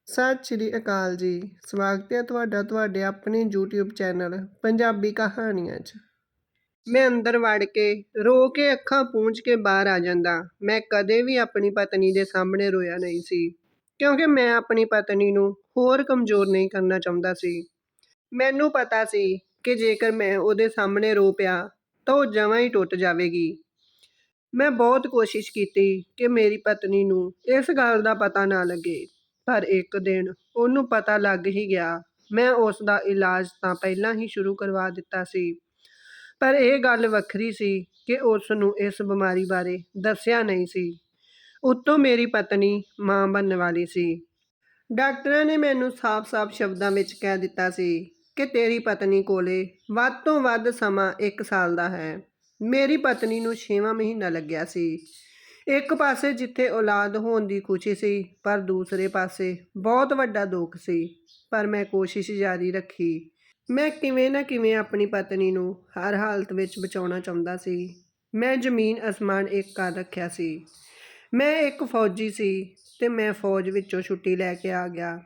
ਸਤਿ ਸ਼੍ਰੀ ਅਕਾਲ ਜੀ। ਸਵਾਗਤ ਹੈ ਤੁਹਾਡਾ ਤੁਹਾਡੇ ਆਪਣੇ YouTube ਚੈਨਲ ਪੰਜਾਬੀ ਕਹਾਣੀਆਂ 'ਚ। ਮੈਂ ਅੰਦਰ ਵੜ ਕੇ ਰੋ ਕੇ ਅੱਖਾਂ ਪੂੰਝ ਕੇ ਬਾਹਰ ਆ ਜਾਂਦਾ। ਮੈਂ ਕਦੇ ਵੀ ਆਪਣੀ ਪਤਨੀ ਦੇ ਸਾਹਮਣੇ ਰੋਇਆ ਨਹੀਂ ਸੀ, ਕਿਉਂਕਿ ਮੈਂ ਆਪਣੀ ਪਤਨੀ ਨੂੰ ਹੋਰ ਕਮਜ਼ੋਰ ਨਹੀਂ ਕਰਨਾ ਚਾਹੁੰਦਾ ਸੀ। ਮੈਨੂੰ ਪਤਾ ਸੀ ਕਿ ਜੇਕਰ ਮੈਂ ਉਹਦੇ ਸਾਹਮਣੇ ਰੋ ਪਿਆ ਤਾਂ ਉਹ ਜਮਾਂ ਹੀ ਟੁੱਟ ਜਾਵੇਗੀ। ਮੈਂ ਬਹੁਤ ਕੋਸ਼ਿਸ਼ ਕੀਤੀ ਕਿ ਮੇਰੀ ਪਤਨੀ ਨੂੰ ਇਸ ਗੱਲ ਦਾ ਪਤਾ ਨਾ ਲੱਗੇ, ਪਰ ਇੱਕ ਦਿਨ ਉਹਨੂੰ ਪਤਾ ਲੱਗ ਹੀ ਗਿਆ। ਮੈਂ ਉਸ ਦਾ ਇਲਾਜ ਤਾਂ ਪਹਿਲਾਂ ਹੀ ਸ਼ੁਰੂ ਕਰਵਾ ਦਿੱਤਾ ਸੀ, ਪਰ ਇਹ ਗੱਲ ਵੱਖਰੀ ਸੀ ਕਿ ਉਸ ਨੂੰ ਇਸ ਬਿਮਾਰੀ ਬਾਰੇ ਦੱਸਿਆ ਨਹੀਂ ਸੀ। ਉੱਤੋਂ ਮੇਰੀ ਪਤਨੀ ਮਾਂ ਬਣਨ ਵਾਲੀ ਸੀ। ਡਾਕਟਰਾਂ ਨੇ ਮੈਨੂੰ ਸਾਫ਼-ਸਾਫ਼ ਸ਼ਬਦਾਂ ਵਿੱਚ ਕਹਿ ਦਿੱਤਾ ਸੀ ਕਿ ਤੇਰੀ ਪਤਨੀ ਕੋਲੇ ਵੱਧ ਤੋਂ ਵੱਧ ਸਮਾਂ 1 ਸਾਲ ਦਾ ਹੈ। ਮੇਰੀ ਪਤਨੀ ਨੂੰ 6ਵਾਂ ਮਹੀਨਾ ਲੱਗਿਆ ਸੀ। ਇੱਕ ਪਾਸੇ ਜਿੱਥੇ ਔਲਾਦ ਹੋਣ ਦੀ ਖੁਸ਼ੀ ਸੀ, ਪਰ ਦੂਸਰੇ ਪਾਸੇ ਬਹੁਤ ਵੱਡਾ ਦੁੱਖ ਸੀ। ਪਰ ਮੈਂ ਕੋਸ਼ਿਸ਼ ਜਾਰੀ ਰੱਖੀ। ਮੈਂ ਕਿਵੇਂ ਨਾ ਕਿਵੇਂ ਆਪਣੀ ਪਤਨੀ ਨੂੰ ਹਰ ਹਾਲਤ ਵਿੱਚ ਬਚਾਉਣਾ ਚਾਹੁੰਦਾ ਸੀ। ਮੈਂ ਜ਼ਮੀਨ ਅਸਮਾਨ ਇੱਕ ਕਰ ਰੱਖਿਆ ਸੀ। ਮੈਂ ਇੱਕ ਫੌਜੀ ਸੀ ਤੇ ਮੈਂ ਫੌਜ ਵਿੱਚੋਂ ਛੁੱਟੀ ਲੈ ਕੇ ਆ ਗਿਆ।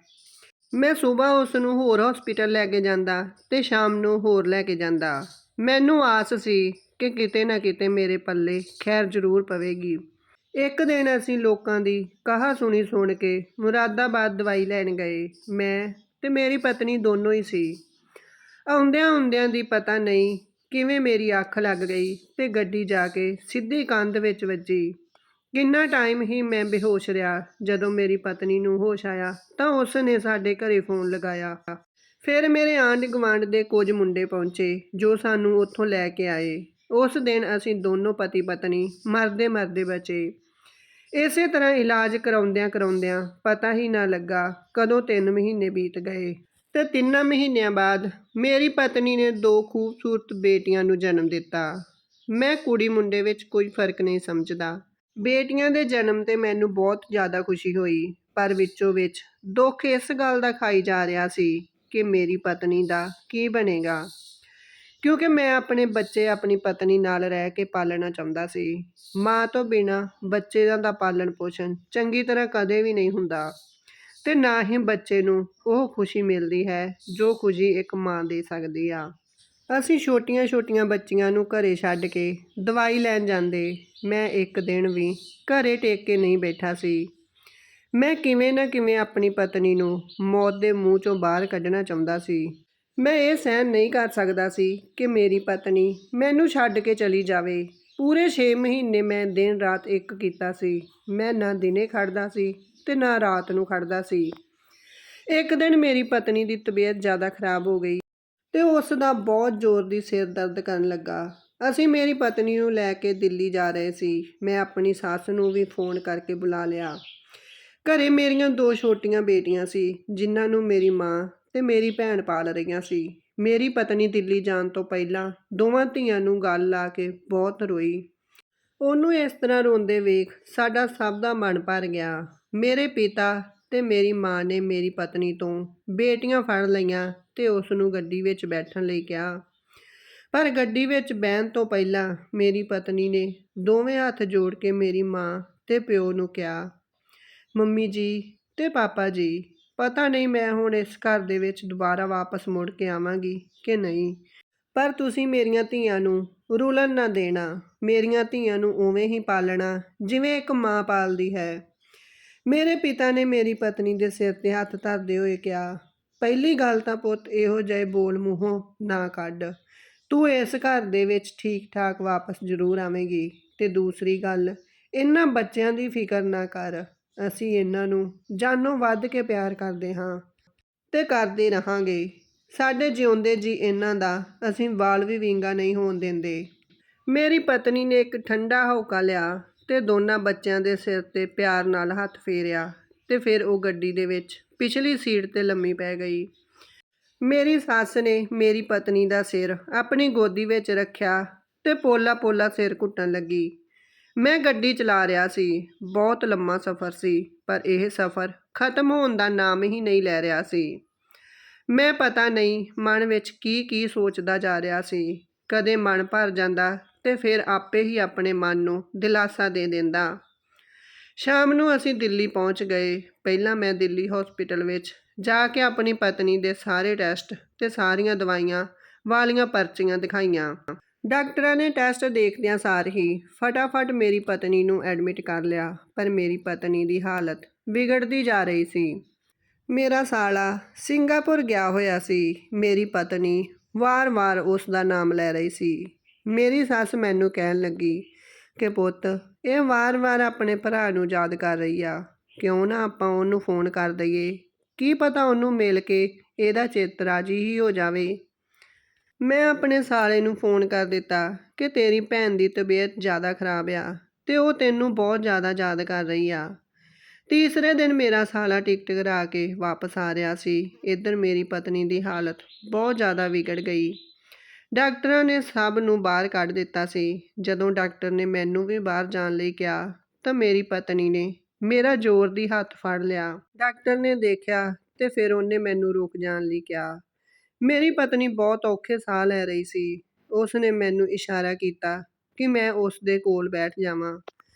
ਮੈਂ ਸੁਬਾਹ ਉਸ ਨੂੰ ਹੋਰ ਹਸਪੀਟਲ ਲੈ ਕੇ ਜਾਂਦਾ ਤੇ ਸ਼ਾਮ ਨੂੰ ਹੋਰ ਲੈ ਕੇ ਜਾਂਦਾ। ਮੈਨੂੰ ਆਸ ਸੀ ਕਿ ਕਿਤੇ ਨਾ ਕਿਤੇ ਮੇਰੇ ਪੱਲੇ ਖੈਰ ਜ਼ਰੂਰ ਪਵੇਗੀ। ਇੱਕ ਦਿਨ ਅਸੀਂ ਲੋਕਾਂ ਦੀ ਕਹਾ ਸੁਣ ਕੇ ਮੁਰਾਦਾਬਾਦ ਦਵਾਈ ਲੈਣ ਗਏ। ਮੈਂ ਤੇ ਮੇਰੀ ਪਤਨੀ ਦੋਨੋਂ ਹੀ ਸੀ। ਆਉਂਦਿਆਂ ਦੀ ਪਤਾ ਨਹੀਂ ਕਿਵੇਂ ਮੇਰੀ ਅੱਖ ਲੱਗ ਗਈ ਤੇ ਗੱਡੀ ਜਾ ਕੇ ਸਿੱਧੀ ਕੰਧ ਵਿੱਚ ਵੱਜੀ। ਕਿੰਨਾ ਟਾਈਮ ਹੀ ਮੈਂ ਬੇਹੋਸ਼ ਰਿਹਾ। ਜਦੋਂ ਮੇਰੀ ਪਤਨੀ ਨੂੰ ਹੋਸ਼ ਆਇਆ ਤਾਂ ਉਸ ਨੇ ਸਾਡੇ ਘਰੇ ਫੋਨ ਲਗਾਇਆ। ਫਿਰ ਮੇਰੇ ਆਂਢ ਗੁਆਂਢ ਦੇ ਕੁਝ ਮੁੰਡੇ ਪਹੁੰਚੇ ਜੋ ਸਾਨੂੰ ਉੱਥੋਂ ਲੈ ਕੇ ਆਏ। ਉਸ ਦਿਨ ਅਸੀਂ ਦੋਨੋਂ ਪਤੀ ਪਤਨੀ ਮਰਦੇ ਬਚੇ। ਇਸੇ ਤਰ੍ਹਾਂ ਇਲਾਜ ਕਰਾਉਂਦਿਆਂ ਪਤਾ ਹੀ ਨਾ ਲੱਗਾ ਕਦੋਂ 3 ਮਹੀਨੇ ਬੀਤ ਗਏ ਤੇ 3 ਮਹੀਨਿਆਂ ਬਾਅਦ ਮੇਰੀ ਪਤਨੀ ਨੇ 2 ਖੂਬਸੂਰਤ ਬੇਟੀਆਂ ਨੂੰ ਜਨਮ ਦਿੱਤਾ। ਮੈਂ ਕੁੜੀ ਮੁੰਡੇ ਵਿੱਚ ਕੋਈ ਫਰਕ ਨਹੀਂ ਸਮਝਦਾ। ਬੇਟੀਆਂ ਦੇ ਜਨਮ ਤੇ ਮੈਨੂੰ ਬਹੁਤ ਜ਼ਿਆਦਾ ਖੁਸ਼ੀ ਹੋਈ, ਪਰ ਵਿੱਚੋਂ ਵਿੱਚ ਦੁੱਖ ਇਸ ਗੱਲ ਦਾ ਖਾਈ ਜਾ ਰਿਹਾ ਸੀ ਕਿ ਮੇਰੀ ਪਤਨੀ ਦਾ ਕੀ ਬਣੇਗਾ, ਕਿਉਂਕਿ ਮੈਂ ਆਪਣੇ ਬੱਚੇ ਆਪਣੀ ਪਤਨੀ ਨਾਲ ਰਹਿ ਕੇ ਪਾਲਣਾ ਚਾਹੁੰਦਾ ਸੀ। ਮਾਂ ਤੋਂ ਬਿਨਾਂ ਬੱਚਿਆਂ ਦਾ ਪਾਲਣ ਪੋਸ਼ਣ ਚੰਗੀ ਤਰ੍ਹਾਂ ਕਦੇ ਵੀ ਨਹੀਂ ਹੁੰਦਾ ਤੇ ਨਾ ਹੀ ਬੱਚੇ ਨੂੰ ਉਹ ਖੁਸ਼ੀ ਮਿਲਦੀ ਹੈ ਜੋ ਖੁਸ਼ੀ ਇੱਕ ਮਾਂ ਦੇ ਸਕਦੀ ਆ। ਅਸੀਂ ਛੋਟੀਆਂ ਬੱਚੀਆਂ ਨੂੰ ਘਰੇ ਛੱਡ ਕੇ ਦਵਾਈ ਲੈਣ ਜਾਂਦੇ। ਮੈਂ ਇੱਕ ਦਿਨ ਵੀ ਘਰੇ ਟੇਕ ਕੇ ਨਹੀਂ ਬੈਠਾ ਸੀ। ਮੈਂ ਕਿਵੇਂ ਨਾ ਕਿਵੇਂ ਆਪਣੀ ਪਤਨੀ ਨੂੰ ਮੌਤ ਦੇ ਮੂੰਹ 'ਚੋਂ ਬਾਹਰ ਕੱਢਣਾ ਚਾਹੁੰਦਾ ਸੀ। ਮੈਂ ਇਹ ਸਹਿਣ ਨਹੀਂ ਕਰ ਸਕਦਾ ਸੀ ਕਿ ਮੇਰੀ ਪਤਨੀ ਮੈਨੂੰ ਛੱਡ ਕੇ ਚਲੀ ਜਾਵੇ। ਪੂਰੇ 6 ਮਹੀਨੇ ਮੈਂ ਦਿਨ ਰਾਤ ਇੱਕ ਕੀਤਾ ਸੀ। ਮੈਂ ਨਾ ਦਿਨੇ ਖੜਦਾ ਸੀ ਤੇ ਨਾ ਰਾਤ ਨੂੰ ਖੜਦਾ ਸੀ। ਇੱਕ ਦਿਨ ਮੇਰੀ ਪਤਨੀ ਦੀ ਤਬੀਅਤ ਜ਼ਿਆਦਾ ਖਰਾਬ ਹੋ ਗਈ ਤੇ ਉਸ ਦਾ ਬਹੁਤ ਜ਼ੋਰ ਦੀ ਸਿਰ ਦਰਦ ਕਰਨ ਲੱਗਾ। ਅਸੀਂ ਮੇਰੀ ਪਤਨੀ ਨੂੰ ਲੈ ਕੇ ਦਿੱਲੀ ਜਾ ਰਹੇ ਸੀ। ਮੈਂ ਆਪਣੀ ਸੱਸ ਨੂੰ ਵੀ ਫੋਨ ਕਰਕੇ ਬੁਲਾ ਲਿਆ। ਘਰੇ ਮੇਰੀਆਂ 2 ਛੋਟੀਆਂ ਬੇਟੀਆਂ ਸੀ ਜਿਨ੍ਹਾਂ ਨੂੰ ਮੇਰੀ ਮਾਂ ਤੇ ਮੇਰੀ ਭੈਣ ਪਾਲ ਰਹੀਆਂ ਸੀ। ਮੇਰੀ ਪਤਨੀ ਦਿੱਲੀ ਜਾਣ ਤੋਂ ਪਹਿਲਾਂ ਦੋਵਾਂ ਧੀਆਂ ਨੂੰ ਗਲ ਲਾ ਕੇ ਬਹੁਤ ਰੋਈ। ਉਹਨੂੰ ਇਸ ਤਰ੍ਹਾਂ ਰੋਂਦੇ ਵੇਖ ਸਾਡਾ ਸਭ ਦਾ ਮਨ ਭਰ ਗਿਆ। ਮੇਰੇ ਪਿਤਾ ਤੇ ਮੇਰੀ ਮਾਂ ਨੇ ਮੇਰੀ ਪਤਨੀ ਤੋਂ ਬੇਟੀਆਂ ਫੜ ਲਈਆਂ ਤੇ ਉਸ ਨੂੰ ਗੱਡੀ ਵਿੱਚ ਬੈਠਣ ਲਈ ਕਿਹਾ, ਪਰ ਗੱਡੀ ਵਿੱਚ ਬਹਿਣ ਤੋਂ ਪਹਿਲਾਂ ਮੇਰੀ ਪਤਨੀ ਨੇ ਦੋਵੇਂ ਹੱਥ ਜੋੜ ਕੇ ਮੇਰੀ ਮਾਂ ਤੇ ਪਿਓ ਨੂੰ ਕਿਹਾ, ਮੰਮੀ ਜੀ ਤੇ ਪਾਪਾ ਜੀ, ਪਤਾ ਨਹੀਂ ਮੈਂ ਹੁਣ ਇਸ ਘਰ ਦੇ ਵਿੱਚ ਦੁਬਾਰਾ ਵਾਪਸ ਮੁੜ ਕੇ ਆਵਾਂਗੀ ਕਿ ਨਹੀਂ, ਪਰ ਤੁਸੀਂ ਮੇਰੀਆਂ ਧੀਆਂ ਨੂੰ ਰੁਲਣ ਨਾ ਦੇਣਾ। ਮੇਰੀਆਂ ਧੀਆਂ ਨੂੰ ਉਵੇਂ ਹੀ ਪਾਲਣਾ ਜਿਵੇਂ ਇੱਕ ਮਾਂ ਪਾਲਦੀ ਹੈ। ਮੇਰੇ ਪਿਤਾ ਨੇ ਮੇਰੀ ਪਤਨੀ ਦੇ ਸਿਰ ਤੇ ਹੱਥ ਧਰਦੇ ਹੋਏ ਕਿਹਾ, ਪਹਿਲੀ ਗੱਲ ਤਾਂ ਪੁੱਤ ਇਹੋ ਜਿਹੇ ਬੋਲ ਮੂੰਹੋਂ ਨਾ ਕੱਢ। ਤੂੰ ਇਸ ਘਰ ਦੇ ਵਿੱਚ ਠੀਕ ਠਾਕ ਵਾਪਸ ਜ਼ਰੂਰ ਆਵੇਂਗੀ। ਤੇ ਦੂਸਰੀ ਗੱਲ, ਇਹਨਾਂ ਬੱਚਿਆਂ ਦੀ ਫਿਕਰ ਨਾ ਕਰ। ਅਸੀਂ ਇਹਨਾਂ ਨੂੰ ਜਾਨੋਂ ਵੱਧ ਕੇ ਪਿਆਰ ਕਰਦੇ ਹਾਂ ਤੇ ਕਰਦੇ ਰਹਾਂਗੇ। ਸਾਡੇ ਜਿਉਂਦੇ ਜੀ ਇਹਨਾਂ ਦਾ ਅਸੀਂ ਵਾਲ ਵੀ ਵਿੰਗਾ ਨਹੀਂ ਹੋਣ ਦਿੰਦੇ। ਮੇਰੀ ਪਤਨੀ ਨੇ ਇੱਕ ਠੰਡਾ ਹੌਕਾ ਲਿਆ ਤੇ ਦੋਨਾਂ ਬੱਚਿਆਂ ਦੇ ਸਿਰ ਤੇ ਪਿਆਰ ਨਾਲ ਹੱਥ ਫੇਰਿਆ ਤੇ ਫਿਰ ਉਹ ਗੱਡੀ ਦੇ ਵਿੱਚ ਪਿਛਲੀ ਸੀਟ ਤੇ ਲੰਮੀ ਪੈ ਗਈ। ਮੇਰੀ ਸੱਸ ਨੇ ਮੇਰੀ ਪਤਨੀ ਦਾ ਸਿਰ ਆਪਣੀ ਗੋਦੀ ਵਿੱਚ ਰੱਖਿਆ ਤੇ ਪੋਲਾ ਸਿਰ ਘੁੱਟਣ ਲੱਗੀ। ਮੈਂ ਗੱਡੀ ਚਲਾ ਰਿਹਾ ਸੀ। ਬਹੁਤ ਲੰਮਾ ਸਫ਼ਰ ਸੀ, ਪਰ ਇਹ ਸਫ਼ਰ ਖਤਮ ਹੋਣ ਦਾ ਨਾਮ ਹੀ ਨਹੀਂ ਲੈ ਰਿਹਾ ਸੀ। ਮੈਂ ਪਤਾ ਨਹੀਂ ਮਨ ਵਿੱਚ ਕੀ ਸੋਚਦਾ ਜਾ ਰਿਹਾ ਸੀ। ਕਦੇ ਮਨ ਭਰ ਜਾਂਦਾ ਤੇ ਫਿਰ ਆਪੇ ਹੀ ਆਪਣੇ ਮਨ ਨੂੰ ਦਿਲਾਸਾ ਦੇ ਦਿੰਦਾ। ਸ਼ਾਮ ਨੂੰ ਅਸੀਂ ਦਿੱਲੀ ਪਹੁੰਚ ਗਏ। ਪਹਿਲਾਂ ਮੈਂ ਦਿੱਲੀ ਹਸਪੀਟਲ ਵਿੱਚ ਜਾ ਕੇ ਆਪਣੀ ਪਤਨੀ ਦੇ ਸਾਰੇ ਟੈਸਟ ਤੇ ਸਾਰੀਆਂ ਦਵਾਈਆਂ ਵਾਲੀਆਂ ਪਰਚੀਆਂ ਦਿਖਾਈਆਂ। ਡਾਕਟਰਾਂ ਨੇ ਟੈਸਟ ਦੇਖਦਿਆਂ ਸਾਰ ਹੀ ਫਟਾਫਟ ਮੇਰੀ ਪਤਨੀ ਨੂੰ ਐਡਮਿਟ ਕਰ ਲਿਆ, ਪਰ ਮੇਰੀ ਪਤਨੀ ਦੀ ਹਾਲਤ ਵਿਗੜਦੀ ਜਾ ਰਹੀ ਸੀ। ਮੇਰਾ ਸਾਲਾ ਸਿੰਗਾਪੁਰ ਗਿਆ ਹੋਇਆ ਸੀ। ਮੇਰੀ ਪਤਨੀ ਵਾਰ-ਵਾਰ ਉਸ ਦਾ ਨਾਮ ਲੈ ਰਹੀ ਸੀ। ਮੇਰੀ ਸੱਸ ਮੈਨੂੰ ਕਹਿਣ ਲੱਗੀ ਕਿ ਪੁੱਤ, ਇਹ ਵਾਰ-ਵਾਰ ਆਪਣੇ ਭਰਾ ਨੂੰ ਯਾਦ ਕਰ ਰਹੀ ਆ, ਕਿਉਂ ਨਾ ਆਪਾਂ ਉਹਨੂੰ ਫੋਨ ਕਰ ਦਈਏ, ਕੀ ਪਤਾ ਉਹਨੂੰ ਮਿਲ ਕੇ ਇਹਦਾ ਚਿੱਤ ਰਾਜੀ ਹੀ ਹੋ ਜਾਵੇ। ਮੈਂ ਆਪਣੇ ਸਾਲੇ ਨੂੰ ਫੋਨ ਕਰ ਦਿੱਤਾ ਕਿ ਤੇਰੀ ਭੈਣ ਦੀ ਤਬੀਅਤ ਜ਼ਿਆਦਾ ਖਰਾਬ ਆ ਤੇ ਉਹ ਤੈਨੂੰ ਬਹੁਤ ਜ਼ਿਆਦਾ ਯਾਦ ਕਰ ਰਹੀ ਆ। ਤੀਸਰੇ ਦਿਨ ਮੇਰਾ ਸਾਲਾ ਟਿਕਟ ਕਰਾ ਕੇ ਵਾਪਸ ਆ ਰਿਹਾ ਸੀ। ਇੱਧਰ ਮੇਰੀ ਪਤਨੀ ਦੀ ਹਾਲਤ ਬਹੁਤ ਜ਼ਿਆਦਾ ਵਿਗੜ ਗਈ। ਡਾਕਟਰਾਂ ਨੇ ਸਭ ਨੂੰ ਬਾਹਰ ਕੱਢ ਦਿੱਤਾ ਸੀ। ਜਦੋਂ ਡਾਕਟਰ ਨੇ ਮੈਨੂੰ ਵੀ ਬਾਹਰ ਜਾਣ ਲਈ ਕਿਹਾ ਤਾਂ ਮੇਰੀ ਪਤਨੀ ਨੇ ਮੇਰਾ ਜ਼ੋਰ ਦੀ ਹੱਥ ਫੜ ਲਿਆ। ਡਾਕਟਰ ਨੇ ਦੇਖਿਆ ਤੇ ਫਿਰ ਉਹਨੇ ਮੈਨੂੰ ਰੁਕ ਜਾਣ ਲਈ ਕਿਹਾ। ਮੇਰੀ ਪਤਨੀ ਬਹੁਤ ਔਖੇ ਸਾਹ ਲੈ ਰਹੀ ਸੀ। ਉਸ ਨੇ ਮੈਨੂੰ ਇਸ਼ਾਰਾ ਕੀਤਾ ਕਿ ਮੈਂ ਉਸ ਦੇ ਕੋਲ ਬੈਠ ਜਾਵਾਂ।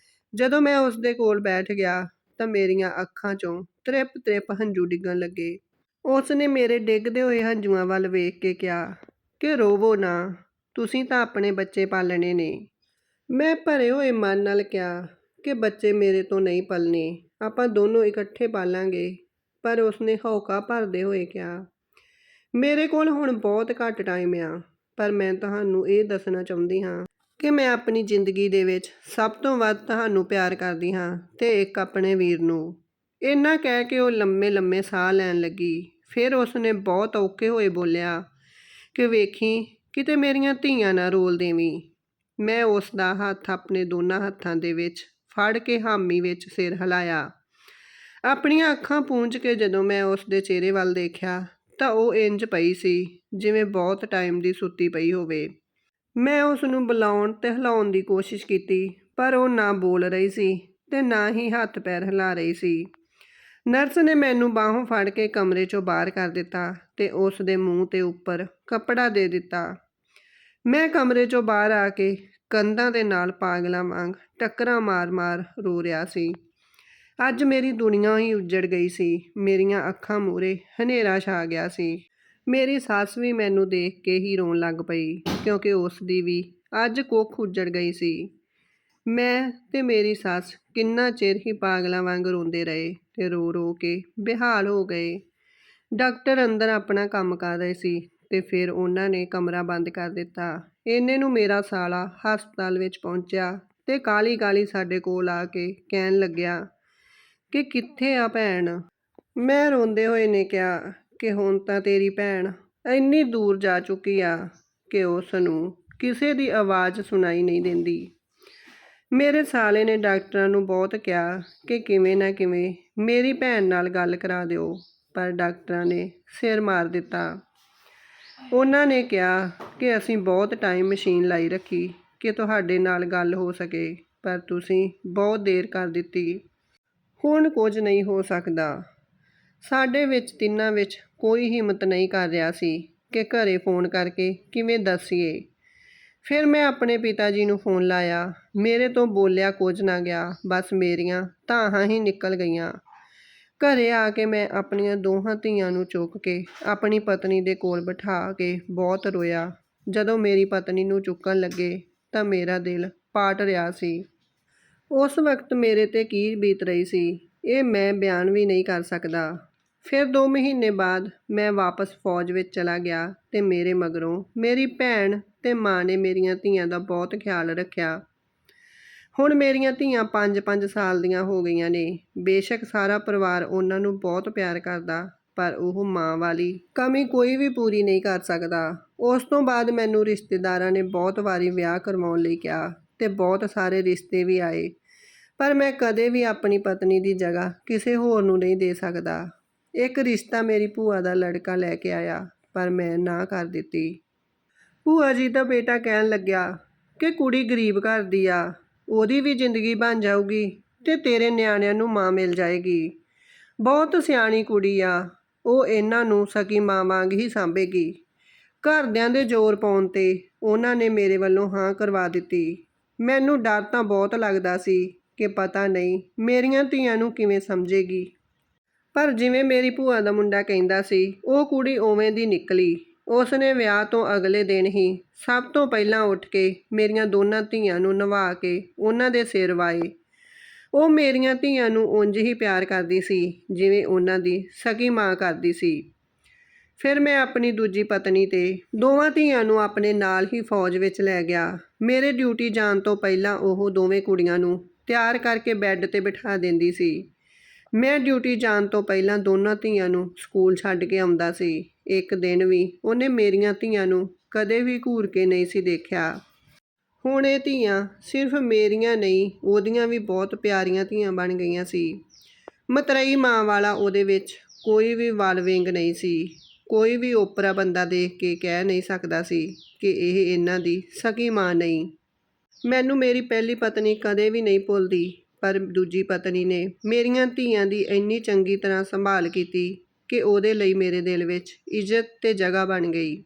ਜਦੋਂ ਮੈਂ ਉਸ ਦੇ ਕੋਲ ਬੈਠ ਗਿਆ ਤਾਂ ਮੇਰੀਆਂ ਅੱਖਾਂ 'ਚੋਂ ਤ੍ਰਿਪ-ਤ੍ਰਿਪ ਹੰਝੂ ਡਿੱਗਣ ਲੱਗੇ। ਉਸ ਨੇ ਮੇਰੇ ਡਿੱਗਦੇ ਹੋਏ ਹੰਝੂਆਂ ਵੱਲ ਵੇਖ ਕੇ ਕਿਹਾ ਕਿ ਰੋਵੋ ਨਾ, ਤੁਸੀਂ ਤਾਂ ਆਪਣੇ ਬੱਚੇ ਪਾਲਣੇ ਨੇ। ਮੈਂ ਭਰੇ ਹੋਏ ਮਨ ਨਾਲ ਕਿਹਾ ਕਿ ਬੱਚੇ ਮੇਰੇ ਤੋਂ ਨਹੀਂ ਪਲਣੇ, ਆਪਾਂ ਦੋਨੋਂ ਇਕੱਠੇ ਪਾਲਾਂਗੇ। ਪਰ ਉਸਨੇ ਹੌਕਾ ਭਰਦੇ ਹੋਏ ਕਿਹਾ, ਮੇਰੇ ਕੋਲ ਹੁਣ ਬਹੁਤ ਘੱਟ ਟਾਈਮ ਆ, ਪਰ ਮੈਂ ਤੁਹਾਨੂੰ ਇਹ ਦੱਸਣਾ ਚਾਹੁੰਦੀ ਹਾਂ ਕਿ ਮੈਂ ਆਪਣੀ ਜ਼ਿੰਦਗੀ ਦੇ ਵਿੱਚ ਸਭ ਤੋਂ ਵੱਧ ਤੁਹਾਨੂੰ ਪਿਆਰ ਕਰਦੀ ਹਾਂ ਤੇ ਇੱਕ ਆਪਣੇ ਵੀਰ ਨੂੰ। ਇੰਨਾ ਕਹਿ ਕੇ ਉਹ ਲੰਮੇ-ਲੰਮੇ ਸਾਹ ਲੈਣ ਲੱਗੀ। ਫਿਰ ਉਸਨੇ ਬਹੁਤ ਔਖੇ ਹੋਏ ਬੋਲਿਆ ਕਿ ਵੇਖੀ ਕਿਤੇ ਮੇਰੀਆਂ ਧੀਆਂ ਨਾ ਰੋਲ ਦੇਵੀਂ। ਮੈਂ ਉਸ ਦਾ ਹੱਥ ਆਪਣੇ ਦੋਨਾਂ ਹੱਥਾਂ ਦੇ ਵਿੱਚ ਫੜ ਕੇ ਹਾਮੀ ਵਿੱਚ ਸਿਰ ਹਿਲਾਇਆ। ਆਪਣੀਆਂ ਅੱਖਾਂ ਪੂੰਝ ਕੇ ਜਦੋਂ ਮੈਂ ਉਸ ਦੇ ਚਿਹਰੇ ਵੱਲ ਦੇਖਿਆ ਤਾਂ ਉਹ ਇੰਜ ਪਈ ਸੀ ਜਿਵੇਂ ਬਹੁਤ ਟਾਈਮ ਦੀ ਸੁੱਤੀ ਪਈ ਹੋਵੇ। ਮੈਂ ਉਸ ਨੂੰ ਬੁਲਾਉਣ ਤੇ ਹਿਲਾਉਣ ਦੀ ਕੋਸ਼ਿਸ਼ ਕੀਤੀ, ਪਰ ਉਹ ਨਾ ਬੋਲ ਰਹੀ ਸੀ ਤੇ ਨਾ ਹੀ ਹੱਥ ਪੈਰ ਹਿਲਾ ਰਹੀ ਸੀ। ਨਰਸ ਨੇ ਮੈਨੂੰ ਬਾਹੋਂ ਫੜ ਕੇ ਕਮਰੇ 'ਚੋਂ ਬਾਹਰ ਕਰ ਦਿੱਤਾ ਤੇ ਉਸ ਦੇ ਮੂੰਹ ਤੇ ਉੱਪਰ ਕੱਪੜਾ ਦੇ ਦਿੱਤਾ। ਮੈਂ ਕਮਰੇ 'ਚੋਂ ਬਾਹਰ ਆ ਕੇ ਕੰਧਾਂ ਦੇ ਨਾਲ ਪਾਗਲਾਂ ਵਾਂਗ ਟੱਕਰਾਂ ਮਾਰ-ਮਾਰ ਰੋ ਰਿਹਾ ਸੀ। ਅੱਜ ਮੇਰੀ ਦੁਨੀਆ ਹੀ ਉੱਜੜ ਗਈ ਸੀ। ਮੇਰੀਆਂ ਅੱਖਾਂ ਮੂਹਰੇ ਹਨੇਰਾ ਛਾ ਗਿਆ ਸੀ। ਮੇਰੀ ਸੱਸ ਵੀ ਮੈਨੂੰ ਦੇਖ ਕੇ ਹੀ ਰੋਣ ਲੱਗ ਪਈ, ਕਿਉਂਕਿ ਉਸ ਦੀ ਵੀ ਅੱਜ ਕੁੱਖ ਉੱਜੜ ਗਈ ਸੀ। ਮੈਂ ਤੇ ਮੇਰੀ ਸੱਸ ਕਿੰਨਾ ਚਿਰ ਹੀ ਪਾਗਲਾਂ ਵਾਂਗ ਰੋਂਦੇ ਰਹੇ ਤੇ ਰੋ-ਰੋ ਕੇ ਬੇਹਾਲ ਹੋ ਗਏ। ਡਾਕਟਰ ਅੰਦਰ ਆਪਣਾ ਕੰਮ ਕਰ ਰਹੇ ਸੀ ਤੇ ਫਿਰ ਉਹਨਾਂ ਨੇ ਕਮਰਾ ਬੰਦ ਕਰ ਦਿੱਤਾ। ਇੰਨੇ ਨੂੰ ਮੇਰਾ ਸਾਲਾ ਹਸਪਤਾਲ ਵਿੱਚ ਪਹੁੰਚਿਆ ਤੇ ਕਾਹਲੀ-ਕਾਹਲੀ ਸਾਡੇ ਕੋਲ ਆ ਕੇ ਕਹਿਣ ਲੱਗਿਆ ਕਿ ਕਿੱਥੇ ਆ ਭੈਣ। ਮੈਂ ਰੋਂਦੇ ਹੋਏ ਨੇ ਕਿਹਾ ਕਿ ਹੁਣ ਤਾਂ ਤੇਰੀ ਭੈਣ ਇੰਨੀ ਦੂਰ ਜਾ ਚੁੱਕੀ ਆ ਕਿ ਉਸ ਨੂੰ ਕਿਸੇ ਦੀ ਆਵਾਜ਼ ਸੁਣਾਈ ਨਹੀਂ ਦਿੰਦੀ। ਮੇਰੇ ਸਾਲੇ ਨੇ ਡਾਕਟਰਾਂ ਨੂੰ ਬਹੁਤ ਕਿਹਾ ਕਿ ਕਿਵੇਂ ਨਾ ਕਿਵੇਂ ਮੇਰੀ ਭੈਣ ਨਾਲ ਗੱਲ ਕਰਾ ਦਿਓ, ਪਰ ਡਾਕਟਰਾਂ ਨੇ ਸਿਰ ਮਾਰ ਦਿੱਤਾ। ਉਹਨਾਂ ਨੇ ਕਿਹਾ ਕਿ ਅਸੀਂ ਬਹੁਤ ਟਾਈਮ ਮਸ਼ੀਨ ਲਾਈ ਰੱਖੀ ਕਿ ਤੁਹਾਡੇ ਨਾਲ ਗੱਲ ਹੋ ਸਕੇ, ਪਰ ਤੁਸੀਂ ਬਹੁਤ ਦੇਰ ਕਰ ਦਿੱਤੀ। ਹੁਣ ਕੁਝ ਨਹੀਂ ਹੋ ਸਕਦਾ। ਸਾਡੇ ਵਿੱਚ ਤਿੰਨਾਂ ਵਿੱਚ ਕੋਈ ਹਿੰਮਤ ਨਹੀਂ ਕਰ ਰਿਹਾ ਸੀ ਕਿ ਘਰੇ ਫੋਨ ਕਰਕੇ ਕਿਵੇਂ ਦੱਸੀਏ। ਫਿਰ ਮੈਂ ਆਪਣੇ ਪਿਤਾ ਜੀ ਨੂੰ ਫੋਨ ਲਾਇਆ। ਮੇਰੇ ਤੋਂ ਬੋਲਿਆ ਕੁਝ ਨਾ ਗਿਆ, ਬਸ ਮੇਰੀਆਂ ਧਾਹਾਂ ਹੀ ਨਿਕਲ ਗਈਆਂ। ਘਰੇ ਆ ਕੇ ਮੈਂ ਆਪਣੀਆਂ ਦੋਹਾਂ ਧੀਆਂ ਨੂੰ ਚੁੱਕ ਕੇ ਆਪਣੀ ਪਤਨੀ ਦੇ ਕੋਲ ਬਿਠਾ ਕੇ ਬਹੁਤ ਰੋਇਆ। ਜਦੋਂ ਮੇਰੀ ਪਤਨੀ ਨੂੰ ਚੁੱਕਣ ਲੱਗੇ ਤਾਂ ਮੇਰਾ ਦਿਲ ਪਾਟ ਰਿਹਾ ਸੀ। ਉਸ ਵਕਤ ਮੇਰੇ 'ਤੇ ਕੀ ਬੀਤ ਰਹੀ ਸੀ, ਇਹ ਮੈਂ ਬਿਆਨ ਵੀ ਨਹੀਂ ਕਰ ਸਕਦਾ। ਫਿਰ 2 ਮਹੀਨੇ ਬਾਅਦ ਮੈਂ ਵਾਪਸ ਫੌਜ ਵਿੱਚ ਚਲਾ ਗਿਆ ਤੇ ਮੇਰੇ ਮਗਰੋਂ ਮੇਰੀ ਭੈਣ ਤੇ ਮਾਂ ਨੇ ਮੇਰੀਆਂ ਧੀਆਂ ਦਾ ਬਹੁਤ ਖਿਆਲ ਰੱਖਿਆ। ਹੁਣ ਮੇਰੀਆਂ ਧੀਆਂ 5-5 ਸਾਲ ਦੀਆਂ ਹੋ ਗਈਆਂ ਨੇ। ਬੇਸ਼ੱਕ ਸਾਰਾ ਪਰਿਵਾਰ ਉਹਨਾਂ ਨੂੰ ਬਹੁਤ ਪਿਆਰ ਕਰਦਾ, ਪਰ ਉਹ ਮਾਂ ਵਾਲੀ ਕਮੀ ਕੋਈ ਵੀ ਪੂਰੀ ਨਹੀਂ ਕਰ ਸਕਦਾ। ਉਸ ਤੋਂ ਬਾਅਦ ਮੈਨੂੰ ਰਿਸ਼ਤੇਦਾਰਾਂ ਨੇ ਬਹੁਤ ਵਾਰੀ ਵਿਆਹ ਕਰਵਾਉਣ ਲਈ ਕਿਹਾ ਤੇ ਬਹੁਤ ਸਾਰੇ ਰਿਸ਼ਤੇ ਵੀ ਆਏ, ਪਰ ਮੈਂ ਕਦੇ ਵੀ ਆਪਣੀ ਪਤਨੀ ਦੀ ਜਗ੍ਹਾ ਕਿਸੇ ਹੋਰ ਨੂੰ ਨਹੀਂ ਦੇ ਸਕਦਾ। ਇੱਕ ਰਿਸ਼ਤਾ ਮੇਰੀ ਭੂਆ ਦਾ ਲੜਕਾ ਲੈ ਕੇ ਆਇਆ, ਪਰ ਮੈਂ ਨਾ ਕਰ ਦਿੱਤੀ। ਭੂਆ ਜੀ ਦਾ ਬੇਟਾ ਕਹਿਣ ਲੱਗਿਆ ਕਿ ਕੁੜੀ ਗਰੀਬ ਘਰ ਦੀ ਆ, ਉਹਦੀ ਵੀ ਜ਼ਿੰਦਗੀ ਬਣ ਜਾਊਗੀ ਤੇ ਤੇਰੇ ਨਿਆਣਿਆਂ ਨੂੰ ਮਾਂ ਮਿਲ ਜਾਏਗੀ। ਬਹੁਤ ਸਿਆਣੀ ਕੁੜੀ ਆ, ਉਹ ਇਹਨਾਂ ਨੂੰ ਸਕੀ ਮਾਂ ਵਾਂਗ ਹੀ ਸਾਂਭੇਗੀ। ਘਰਦਿਆਂ ਦੇ ਜ਼ੋਰ ਪਾਉਣ 'ਤੇ ਉਹਨਾਂ ਨੇ ਮੇਰੇ ਵੱਲੋਂ ਹਾਂ ਕਰਵਾ ਦਿੱਤੀ। ਮੈਨੂੰ ਡਰ ਤਾਂ ਬਹੁਤ ਲੱਗਦਾ ਸੀ ਕਿ ਪਤਾ ਨਹੀਂ ਮੇਰੀਆਂ ਧੀਆਂ ਨੂੰ ਕਿਵੇਂ ਸਮਝੇਗੀ। ਪਰ ਜਿਵੇਂ ਮੇਰੀ ਭੂਆ ਦਾ ਮੁੰਡਾ ਕਹਿੰਦਾ ਸੀ, ਉਹ ਕੁੜੀ ਉਵੇਂ ਦੀ ਨਿਕਲੀ। ਉਸਨੇ ਵਿਆਹ ਤੋਂ ਅਗਲੇ ਦਿਨ ਹੀ ਸਭ ਤੋਂ ਪਹਿਲਾਂ ਉੱਠ ਕੇ ਮੇਰੀਆਂ ਦੋਨਾਂ ਧੀਆਂ ਨੂੰ ਨਵਾ ਕੇ ਉਹਨਾਂ ਦੇ ਸਿਰ ਵਾਏ। ਉਹ ਮੇਰੀਆਂ ਧੀਆਂ ਨੂੰ ਉਂਝ ਹੀ ਪਿਆਰ ਕਰਦੀ ਸੀ ਜਿਵੇਂ ਉਹਨਾਂ ਦੀ ਸਕੀ ਮਾਂ ਕਰਦੀ ਸੀ। ਫਿਰ ਮੈਂ ਆਪਣੀ ਦੂਜੀ ਪਤਨੀ ਤੇ ਦੋਵਾਂ ਧੀਆਂ ਨੂੰ ਆਪਣੇ ਨਾਲ ਹੀ ਫੌਜ ਵਿੱਚ ਲੈ ਗਿਆ। ਮੇਰੇ ਡਿਊਟੀ ਜਾਣ ਤੋਂ ਪਹਿਲਾਂ ਉਹ ਦੋਵੇਂ ਕੁੜੀਆਂ ਨੂੰ ਤਿਆਰ ਕਰਕੇ ਬੈੱਡ ਤੇ ਬਿਠਾ ਦਿੰਦੀ ਸੀ। ਮੈਂ ਡਿਊਟੀ ਜਾਣ ਤੋਂ ਪਹਿਲਾਂ ਦੋਨਾਂ ਧੀਆਂ ਨੂੰ ਸਕੂਲ ਛੱਡ ਕੇ ਆਉਂਦਾ ਸੀ। ਇੱਕ ਦਿਨ ਵੀ ਉਹਨੇ ਮੇਰੀਆਂ ਧੀਆਂ ਨੂੰ ਕਦੇ ਵੀ ਘੂਰ ਕੇ ਨਹੀਂ ਸੀ ਦੇਖਿਆ। ਹੁਣ ਇਹ ਧੀਆਂ ਸਿਰਫ ਮੇਰੀਆਂ ਨਹੀਂ, ਉਹਦੀਆਂ ਵੀ ਬਹੁਤ ਪਿਆਰੀਆਂ ਧੀਆਂ ਬਣ ਗਈਆਂ ਸੀ। ਮਤਰੇਈ ਮਾਂ ਵਾਲਾ ਉਹਦੇ ਵਿੱਚ ਕੋਈ ਵੀ ਵਲ ਵਿੰਗ ਨਹੀਂ ਸੀ। ਕੋਈ ਵੀ ਓਪਰਾ ਬੰਦਾ ਦੇਖ ਕੇ ਕਹਿ ਨਹੀਂ ਸਕਦਾ ਸੀ ਕਿ ਇਹ ਇਹਨਾਂ ਦੀ ਸਕੀ ਮਾਂ ਨਹੀਂ। ਮੈਨੂੰ ਮੇਰੀ ਪਹਿਲੀ ਪਤਨੀ ਕਦੇ ਵੀ ਨਹੀਂ ਭੁੱਲਦੀ, ਪਰ ਦੂਜੀ ਪਤਨੀ ਨੇ ਮੇਰੀਆਂ ਧੀਆਂ ਦੀ ਇੰਨੀ ਚੰਗੀ ਤਰ੍ਹਾਂ ਸੰਭਾਲ ਕੀਤੀ ਕਿ ਉਹਦੇ ਲਈ ਮੇਰੇ ਦਿਲ ਵਿੱਚ ਇੱਜ਼ਤ ਤੇ ਜਗ੍ਹਾ ਬਣ ਗਈ।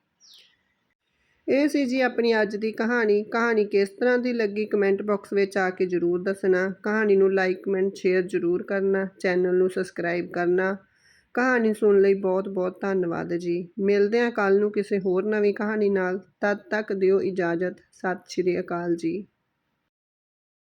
ਇਹ ਸੀ ਜੀ ਆਪਣੀ ਅੱਜ ਦੀ ਕਹਾਣੀ। ਕਹਾਣੀ ਕਿਸ ਤਰ੍ਹਾਂ ਦੀ ਲੱਗੀ ਕਮੈਂਟ ਬਾਕਸ ਵਿੱਚ ਆ ਕੇ ਜ਼ਰੂਰ ਦੱਸਣਾ। ਕਹਾਣੀ ਨੂੰ ਲਾਈਕ, ਕਮੈਂਟ, ਸ਼ੇਅਰ ਜ਼ਰੂਰ ਕਰਨਾ। ਚੈਨਲ ਨੂੰ ਸਬਸਕ੍ਰਾਈਬ ਕਰਨਾ। ਕਹਾਣੀ ਸੁਣਨ ਲਈ ਬਹੁਤ ਬਹੁਤ ਧੰਨਵਾਦ ਜੀ। ਮਿਲਦੇ ਹਾਂ ਕੱਲ੍ਹ ਨੂੰ ਕਿਸੇ ਹੋਰ ਨਵੀਂ ਕਹਾਣੀ ਨਾਲ। ਤਦ ਤੱਕ ਦਿਓ ਇਜਾਜ਼ਤ। ਸਤਿ ਸ਼੍ਰੀ ਅਕਾਲ ਜੀ।